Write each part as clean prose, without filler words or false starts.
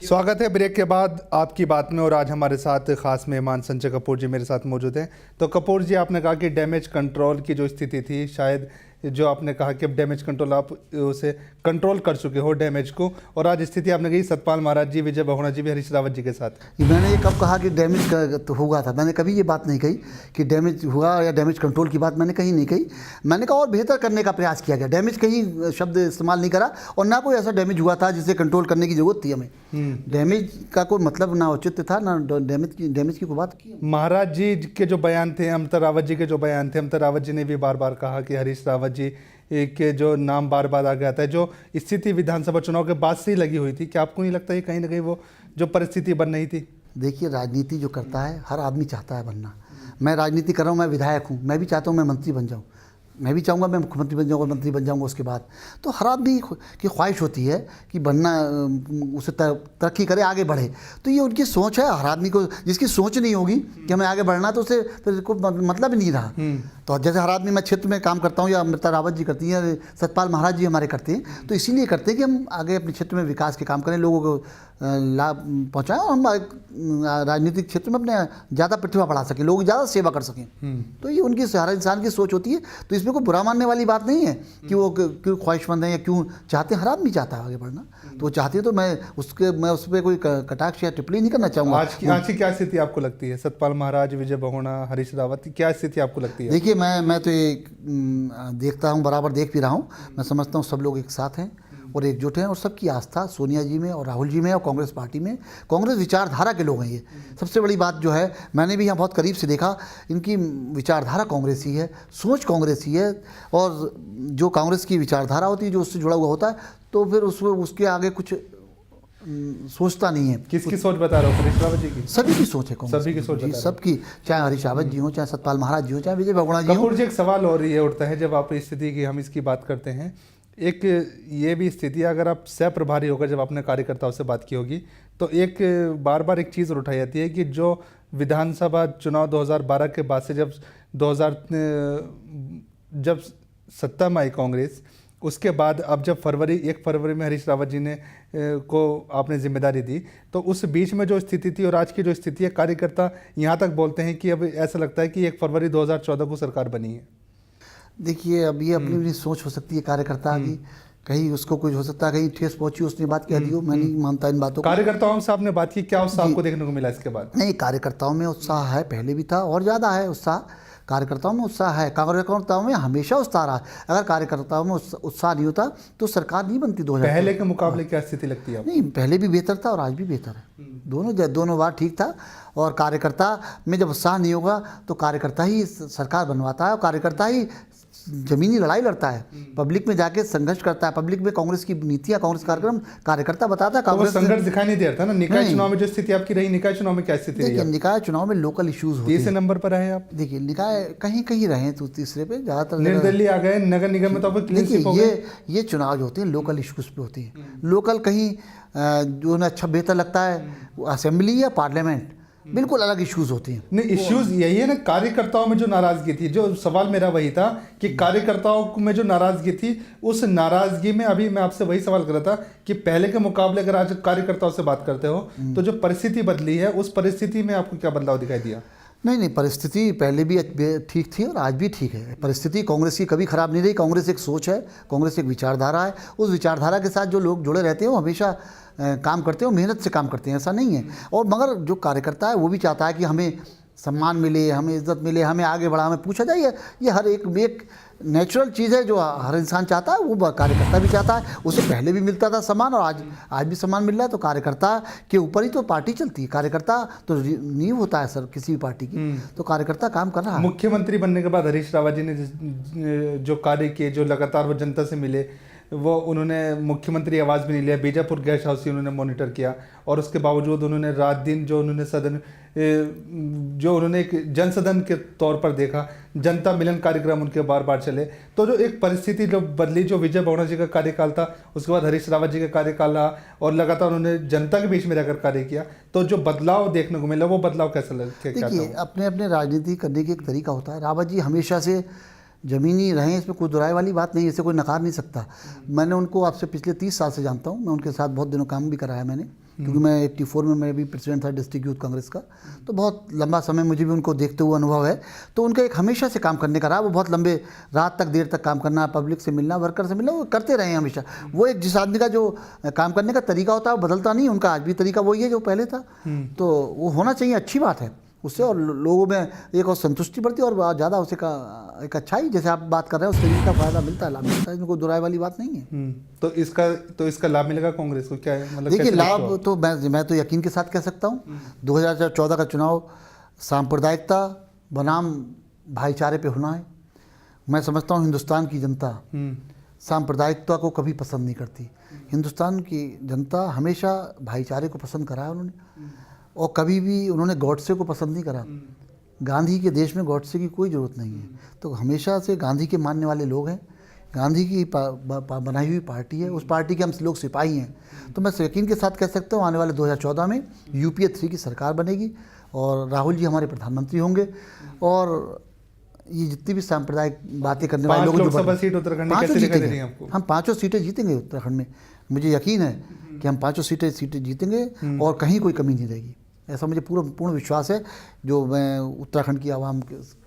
स्वागत है ब्रेक के बाद आपकी बात में। और आज हमारे साथ खास मेहमान संजय कपूर जी मेरे साथ मौजूद हैं। तो कपूर जी, आपने कहा कि डैमेज कंट्रोल की जो स्थिति थी, शायद जो आपने कहा कि अब डैमेज कंट्रोल आप उसे कंट्रोल कर चुके हो डैमेज को, और आज स्थिति आपने कही सतपाल महाराज जी, विजय बहुगुणा जी भी हरीश रावत जी के साथ। मैंने ये कब कहा कि डैमेज तो हुआ था? मैंने कभी ये बात नहीं कही कि डैमेज हुआ या डैमेज कंट्रोल की बात मैंने कहीं नहीं कही। मैंने कहा और बेहतर करने का प्रयास किया गया। डैमेज कहीं शब्द इस्तेमाल नहीं करा, और ना कोई ऐसा डैमेज हुआ था जिसे कंट्रोल करने की जरूरत थी हमें। डैमेज का कोई मतलब ना औचित्य था, ना डैमेज की कोई बात की। महाराज जी के जो बयान थे, अमृता रावत जी के जो बयान थे, अमृता रावत जी ने भी बार बार कहा कि हरीश रावत जी के जो नाम बार बार आ गया था, जो स्थिति विधानसभा चुनाव के बाद से ही लगी हुई थी। क्या आपको नहीं लगता ये कहीं ना कहीं वो जो परिस्थिति बन रही थी? देखिए, राजनीति जो करता है हर आदमी चाहता है बनना। मैं राजनीति कर रहा हूँ, मैं विधायक हूँ, मैं भी चाहता हूँ मैं मंत्री बन जाऊँ, मैं भी चाहूँगा मैं मुख्यमंत्री बन जाऊँगा, मंत्री बन जाऊँगा उसके बाद। तो हर आदमी की ख्वाहिश होती है कि बनना, उसे तरक्की करे, आगे बढ़े। तो ये उनकी सोच है। हर आदमी को, जिसकी सोच नहीं होगी कि हमें आगे बढ़ना, तो उसे फिर को मतलब ही नहीं रहा। तो जैसे हर आदमी, मैं क्षेत्र में काम करता हूँ या अमृता रावत जी करती हैं, सतपाल महाराज जी हमारे करते हैं, तो इसीलिए करते हैं कि हम आगे अपने क्षेत्र में विकास के काम करें, लोगों को लाभ पहुँचाएं, और हम राजनीतिक क्षेत्र में अपने ज़्यादा प्रतिभा बढ़ा सकें, लोगों की ज़्यादा सेवा कर सकें। तो ये उनकी, हर इंसान की सोच होती है। तो इसमें कोई बुरा मानने वाली बात नहीं है कि वो क्यों ख्वाहिशमंद हैं या क्यों चाहते हैं। हर आदमी चाहता है आगे बढ़ना, तो वो चाहते हैं। तो मैं उस पर कोई कटाक्ष या टिप्पणी नहीं करना चाहूँगा। आज की क्या स्थिति आपको लगती है? सतपाल महाराज, विजय बहुगुणा, हरीश रावत की क्या स्थिति आपको लगती है? देखिए, मैं तो ये देखता हूँ, बराबर देख भी रहा हूँ। मैं समझता हूँ सब लोग एक साथ हैं और एकजुट हैं, और सबकी आस्था सोनिया जी में और राहुल जी में और कांग्रेस पार्टी में। कांग्रेस विचारधारा के लोग हैं। ये सबसे बड़ी बात जो है, मैंने भी यहाँ बहुत करीब से देखा, इनकी विचारधारा कांग्रेसी है, सोच कांग्रेसी है। और जो कांग्रेस की विचारधारा होती है, जो उससे जुड़ा हुआ होता है, तो फिर उसके आगे कुछ सोचता नहीं है। किसकी सोच बता रहा हूँ? हरीश रावत जी की? सभी की सोच है कांग्रेस, सभी की सोच, सबकी, चाहे हरीश रावत जी हो, चाहे सतपाल महाराज जी हो, चाहे विजय बहुगुणा जी हो। कपूर जी, एक सवाल और ये उठता है जब आप इस स्थिति की, हम इसकी बात करते हैं, एक ये भी स्थिति, अगर आप सह प्रभारी होकर जब अपने कार्यकर्ताओं से बात की होगी, तो एक बार बार एक चीज़ और उठाई जाती है कि जो विधानसभा चुनाव 2012 के बाद से जब सत्ता में आई कांग्रेस, उसके बाद अब जब 1 फरवरी में हरीश रावत जी ने को आपने जिम्मेदारी दी, तो उस बीच में जो स्थिति थी और आज की जो स्थिति है, कार्यकर्ता यहाँ तक बोलते हैं कि अब ऐसा लगता है कि 1 फरवरी 2014 को सरकार बनी है। देखिए, अब ये अपनी अपनी सोच हो सकती है कार्यकर्ता की। कहीं उसको कुछ हो सकता है, कहीं ठेस पहुंची, उसने बात कह दी हो। मैं नहीं मानता इन बातों को। कार्यकर्ताओं से आपने बात की, क्या उत्साह आपको देखने को मिला इसके बाद? नहीं, कार्यकर्ताओं में उत्साह है, पहले भी था और ज़्यादा है उत्साह। कार्यकर्ताओं में उत्साह है, कार्यकर्ताओं में हमेशा उत्साह रहा। अगर कार्यकर्ताओं में उत्साह नहीं होता तो सरकार नहीं बनती। 2000 पहले के मुकाबले क्या स्थिति लगती है? नहीं, पहले भी बेहतर था और आज भी बेहतर है। दोनों बार ठीक था। और कार्यकर्ता में जब उत्साह नहीं होगा तो कार्यकर्ता ही सरकार बनवाता है, और कार्यकर्ता ही जमीनी लड़ाई लड़ता है, पब्लिक में जाके संघर्ष करता है। पब्लिक में कांग्रेस की नीतियां, कांग्रेस कार्यक्रम कार्यकर्ता बताता है। कांग्रेस संघर्ष दिखाई नहीं दे रहा था ना। निकाय चुनाव में जो स्थिति आपकी रही, निकाय चुनाव में क्या स्थिति रही? निकाय चुनाव में लोकल इश्यूज होते हैं। तीसरे नंबर पर रहे आप। देखिए, निकाय कहीं कहीं रहे तो तीसरे पे ज़्यादातर निर्दलीय आ गए, नगर निगम में तो आप देखिए, ये चुनाव जो होते हैं लोकल इश्यूज पे होती हैं। लोकल कहीं जो उन्हें अच्छा बेहतर लगता है, असेंबली या पार्लियामेंट, बिल्कुल अलग इश्यूज होती हैं। नहीं, इश्यूज यही है ना, कार्यकर्ताओं में जो नाराजगी थी। जो सवाल मेरा वही था कि कार्यकर्ताओं में जो नाराजगी थी, उस नाराजगी में अभी मैं आपसे वही सवाल कर रहा था कि पहले के मुकाबले अगर आज कार्यकर्ताओं से बात करते हो तो जो परिस्थिति बदली है, उस परिस्थिति में आपको क्या बदलाव दिखाई दिया? नहीं, परिस्थिति पहले भी ठीक थी और आज भी ठीक है। परिस्थिति कांग्रेस की कभी खराब नहीं रही। कांग्रेस एक सोच है, कांग्रेस एक विचारधारा है। उस विचारधारा के साथ जो लोग जुड़े रहते हैं वो हमेशा काम करते हैं, मेहनत से काम करते हैं, ऐसा नहीं है। और मगर जो कार्यकर्ता है वो भी चाहता है कि हमें सम्मान मिले, हमें इज्जत मिले, हमें आगे बढ़ा, हमें पूछा जाए। ये हर एक नेचुरल चीज़ है जो हर इंसान चाहता है, वो कार्यकर्ता भी चाहता है। उसे पहले भी मिलता था सम्मान और आज भी सम्मान मिल रहा है। तो कार्यकर्ता के ऊपर ही तो पार्टी चलती है। कार्यकर्ता तो नींव होता है सर किसी भी पार्टी की। तो कार्यकर्ता काम कर रहा है। मुख्यमंत्री बनने के बाद हरीश रावत जी ने जो कार्य किए, जो लगातार वो जनता से मिले, वो उन्होंने मुख्यमंत्री आवास भी नहीं लिया, बीजापुर गेस्ट हाउस ही उन्होंने मॉनिटर किया, और उसके बावजूद उन्होंने रात दिन जो उन्होंने एक जन सदन के तौर पर देखा, जनता मिलन कार्यक्रम उनके बार बार चले। तो जो एक परिस्थिति जो बदली, जो विजय बहुगुणा जी का कार्यकाल था, उसके बाद हरीश रावत जी का कार्यकाल रहा और लगातार उन्होंने जनता के बीच में रहकर कार्य किया, तो जो बदलाव देखने को मिला, वो बदलाव कैसा लगा? देखिए, अपने अपने राजनीति करने की एक तरीका होता है। रावत जी हमेशा से ज़मीनी रहे, इसमें कोई दुराई वाली बात नहीं, इसे कोई नकार नहीं सकता। मैंने उनको आपसे पिछले 30 साल से जानता हूँ, मैं उनके साथ बहुत दिनों काम भी कराया मैंने। क्योंकि मैं 84 में मैं भी प्रेसिडेंट था डिस्ट्रिक्ट यूथ कांग्रेस का, तो बहुत लंबा समय मुझे भी उनको देखते हुए अनुभव है। तो उनका एक हमेशा से काम करने का रहा, वो बहुत लंबे रात तक देर तक काम करना, पब्लिक से मिलना, वर्कर से मिलना, वो करते रहे हैं हमेशा। वो एक जिस आदमी का जो काम करने का तरीका होता है वो बदलता नहीं, उनका आज भी तरीका वही है जो पहले था। तो वो होना चाहिए, अच्छी बात है उससे, और लोगों में एक और संतुष्टि बढ़ती है और ज़्यादा उसे का एक अच्छाई, जैसे आप बात कर रहे हैं, उससे का फायदा मिलता है, लाभ मिलता है, इसमें कोई दुराई वाली बात नहीं है। तो इसका लाभ मिलेगा कांग्रेस को, क्या है मतलब? देखिए लाभ तो मैं तो यकीन के साथ कह सकता हूँ, 2014 का चुनाव सांप्रदायिकता बनाम भाईचारे पे होना है। मैं समझता हूँ हिंदुस्तान की जनता सांप्रदायिकता को कभी पसंद नहीं करती। हिंदुस्तान की जनता हमेशा भाईचारे को पसंद करा है उन्होंने, और कभी भी उन्होंने गॉडसे को पसंद नहीं करा। गांधी के देश में गॉडसे की कोई ज़रूरत नहीं है। तो हमेशा से गांधी के मानने वाले लोग हैं, गांधी की बनाई हुई पार्टी है, उस पार्टी के हम लोग सिपाही हैं। तो मैं यकीन के साथ कह सकता हूँ आने वाले 2014 में यूपीए 3 की सरकार बनेगी और राहुल जी हमारे प्रधानमंत्री होंगे। और ये जितनी भी सांप्रदायिक बातें करने वाले लोग, लोकसभा सीट उत्तराखंड में कैसे दिखाई दे रही हैं आपको? हम 5 सीटें जीतेंगे उत्तराखंड में, मुझे यकीन है कि हम 5 सीटें जीतेंगे और कहीं कोई कमी नहीं रहेगी, ऐसा मुझे पूर्ण विश्वास है। जो मैं उत्तराखंड की आवाम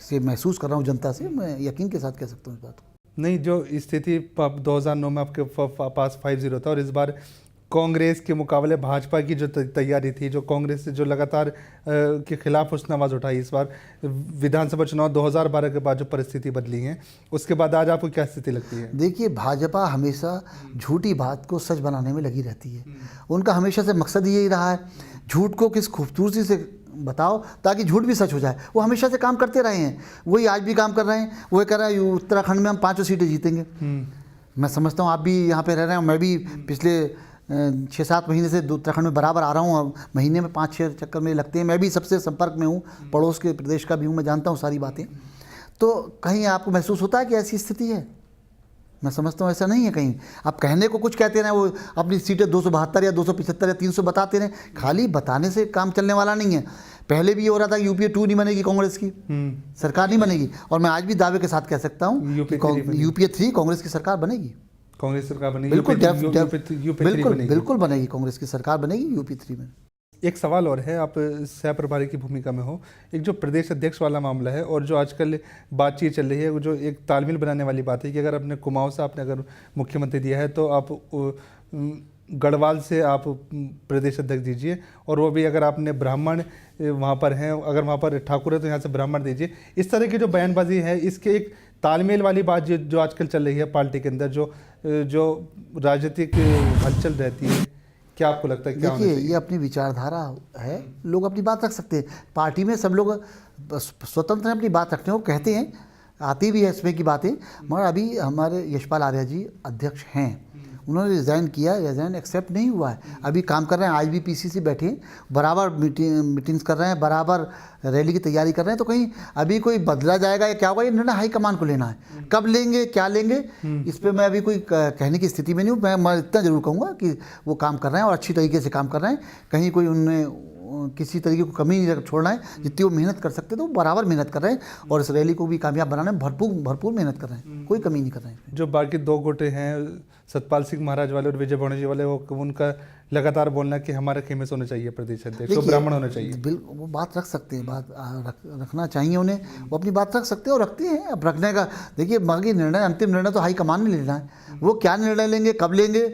से महसूस कर रहा हूँ, जनता से, मैं यकीन के साथ कह सकता हूँ इस बात को। नहीं, जो स्थिति 2009 में आपके पास 5-0 था, और इस बार कांग्रेस के मुकाबले भाजपा की जो तैयारी थी, जो कांग्रेस से जो लगातार के खिलाफ उसने आवाज़ उठाई, इस बार विधानसभा चुनाव 2012 के बाद जो परिस्थिति बदली है, उसके बाद आज आपको क्या स्थिति लगती है? देखिए, भाजपा हमेशा झूठी बात को सच बनाने में लगी रहती है। उनका हमेशा से मकसद यही रहा है, झूठ को किस खूबसूरती से बताओ ताकि झूठ भी सच हो जाए। वो हमेशा से काम करते रहे हैं, वही आज भी काम कर रहे हैं। वही कह रहा है उत्तराखंड में हम 5 सीटें जीतेंगे। मैं समझता हूँ आप भी यहाँ पे रह रहे हैं, मैं भी पिछले 6-7 महीने से उत्तराखंड में बराबर आ रहा हूँ, महीने में 5-6 चक्कर में लगते हैं। मैं भी सबसे संपर्क में हूँ, पड़ोस के प्रदेश का भी हूँ, मैं जानता हूँ सारी बातें। तो कहीं आपको महसूस होता है कि ऐसी स्थिति है? मैं समझता हूँ ऐसा नहीं है कहीं। आप कहने को कुछ कहते रहें, वो अपनी सीटें 272 या 275 या 300 बताते रहें, खाली बताने से काम चलने वाला नहीं है। पहले भी ये हो रहा था कि यूपीए 2 नहीं बनेगी, कांग्रेस की सरकार नहीं बनेगी, और मैं आज भी दावे के साथ कह सकता हूँ यूपीए 3 कांग्रेस की सरकार बनेगी, कांग्रेस सरकार बनेगी। बिल्कुल बनेगी, कांग्रेस की सरकार बनेगी यूपी 3 में। एक सवाल और है, आप सह प्रभारी की भूमिका में हो, एक जो प्रदेश अध्यक्ष वाला मामला है और जो आजकल बातचीत चल रही है, वो जो एक तालमेल बनाने वाली बात है कि अगर अपने कुमाऊं से आपने अगर मुख्यमंत्री दिया है तो आप गढ़वाल से आप प्रदेश अध्यक्ष दीजिए, और वो भी अगर आपने ब्राह्मण वहाँ पर हैं, अगर वहाँ पर ठाकुर है तो यहाँ से ब्राह्मण दीजिए। इस तरह की जो बयानबाजी है, इसके एक तालमेल वाली बात जो आजकल चल रही है पार्टी के अंदर, जो राजनीतिक हलचल रहती है, क्या आपको लगता है क्या होना चाहिए? देखिए, ये अपनी विचारधारा है, लोग अपनी बात रख सकते हैं। पार्टी में सब लोग स्वतंत्र हैं अपनी बात रखने को, कहते हैं, आती भी है इसमें की बातें। मगर अभी हमारे यशपाल आर्या जी अध्यक्ष हैं, उन्होंने रिज़ाइन किया, रिज़ाइन एक्सेप्ट नहीं हुआ है, अभी काम कर रहे हैं। आज भी पीसीसी बैठे हैं, बराबर मीटिंग्स कर रहे हैं, बराबर रैली की तैयारी कर रहे हैं। तो कहीं अभी कोई बदला जाएगा या क्या होगा, ये निर्णय हाईकमान को लेना है। कब लेंगे, क्या लेंगे, इस पर मैं अभी कोई कहने की स्थिति में नहीं हूँ। मैं इतना ज़रूर कहूँगा कि वो काम कर रहे हैं और अच्छी तरीके से काम कर रहे हैं। कहीं कोई उनने किसी तरीके को कमी नहीं छोड़ना है, जितनी वो मेहनत कर सकते तो वो बराबर मेहनत कर रहे हैं, और इस रैली को भी कामयाब बनाने में भरपूर मेहनत कर रहे हैं, कोई कमी नहीं कर रहे हैं। जो बाकी 2 गुटे हैं, सतपाल सिंह महाराज वाले और विजय भोणे जी वाले, वो उनका लगातार बोलना कि हमारा खेमे से होना चाहिए प्रदेश अध्यक्ष, तो ब्राह्मण होना चाहिए। बिल्कुल, वो बात रख सकते हैं, बात रखना चाहिए उन्हें, वो अपनी बात रख सकते हैं और रखते हैं। अब रखने का देखिए, बाकी निर्णय, अंतिम निर्णय तो हाईकमान ने लेना है। वो क्या निर्णय लेंगे, कब लेंगे,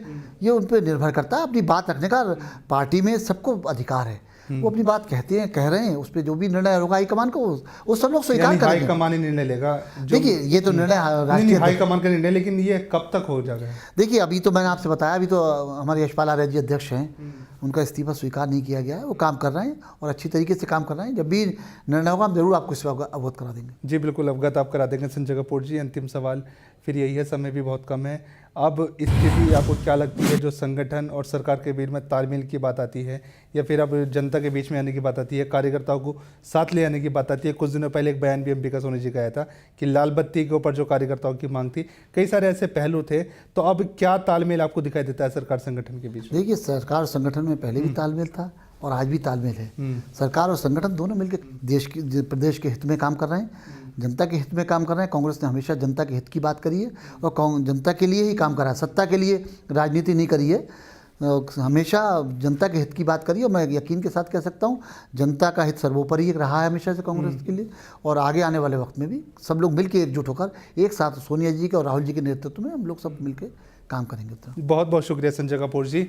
ये उन पर निर्भर करता है। अपनी बात रखने का पार्टी में सबको अधिकार है, वो अपनी बात कहते हैं, कह रहे हैं, उस पर जो भी निर्णय होगा हाईकमान को, वो सब लोग स्वीकार करेंगे। हाईकमान ही निर्णय लेगा। देखिए, ये तो निर्णय हाईकमान का निर्णय, लेकिन ये कब तक हो जाएगा? देखिए, अभी तो मैंने आपसे बताया, अभी तो हमारे यशपाल आर्या जी अध्यक्ष हैं, उनका इस्तीफा स्वीकार नहीं किया गया है, वो काम कर रहे हैं और अच्छी तरीके से काम कर रहे हैं। जब भी निर्णय होगा हम जरूर आपको इस पर अवगत करा देंगे। जी बिल्कुल, अवगत आप करा देंगे। संजय कपूर जी, अंतिम सवाल फिर यही है, समय भी बहुत कम है। अब स्थिति आपको क्या लगती है, जो संगठन और सरकार के बीच में तालमेल की बात आती है, या फिर अब जनता के बीच में आने की बात आती है, कार्यकर्ताओं को साथ ले आने की बात आती है? कुछ दिनों पहले एक बयान भी अंबिका सोनी जी का आया था कि लाल बत्ती के ऊपर जो कार्यकर्ताओं की मांग थी, कई सारे ऐसे पहलू थे। तो अब क्या तालमेल आपको दिखाई देता है सरकार संगठन के बीच में? देखिए, सरकार और संगठन में पहले भी तालमेल था और आज भी तालमेल है। सरकार और संगठन दोनों मिलकर प्रदेश के हित में काम कर रहे हैं, जनता के हित में काम कर रहे हैं। कांग्रेस ने हमेशा जनता के हित की बात करी है और जनता के लिए ही काम करा है, सत्ता के लिए राजनीति नहीं करी है। हमेशा जनता के हित की बात करी और मैं यकीन के साथ कह सकता हूँ जनता का हित सर्वोपरि रहा है हमेशा से कांग्रेस के लिए, और आगे आने वाले वक्त में भी सब लोग मिलकर एकजुट होकर एक साथ सोनिया जी के और राहुल जी के नेतृत्व में हम लोग सब मिलकर काम करेंगे। तो बहुत बहुत शुक्रिया संजय कपूर जी।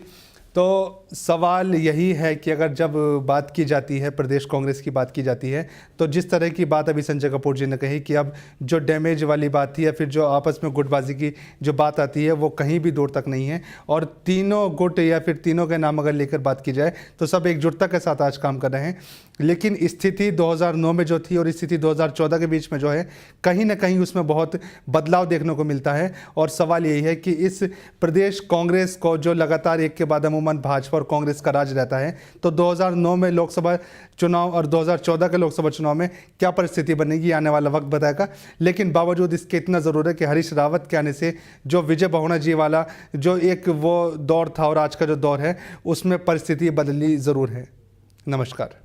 तो सवाल यही है कि अगर जब बात की जाती है, प्रदेश कांग्रेस की बात की जाती है, तो जिस तरह की बात अभी संजय कपूर जी ने कही कि अब जो डैमेज वाली बात थी या फिर जो आपस में गुटबाजी की जो बात आती है वो कहीं भी दूर तक नहीं है, और तीनों गुट या फिर तीनों के नाम अगर लेकर बात की जाए तो सब एकजुटता के साथ आज काम कर रहे हैं। लेकिन स्थिति 2009 में जो थी और स्थिति 2014 के बीच में जो है, कहीं ना कहीं उसमें बहुत बदलाव देखने को मिलता है। और सवाल यही है कि इस प्रदेश कांग्रेस को जो लगातार एक के बाद अमूमन भाजपा और कांग्रेस का राज रहता है, तो 2009 में लोकसभा चुनाव और 2014 के लोकसभा चुनाव में क्या परिस्थिति बनेगी आने वाला वक्त बताएगा। लेकिन बावजूद इसके इतना ज़रूर है कि हरीश रावत के आने से जो विजय बहुगुणा जी वाला जो एक वो दौर था और आज का जो दौर है उसमें परिस्थिति बदली ज़रूर है। नमस्कार।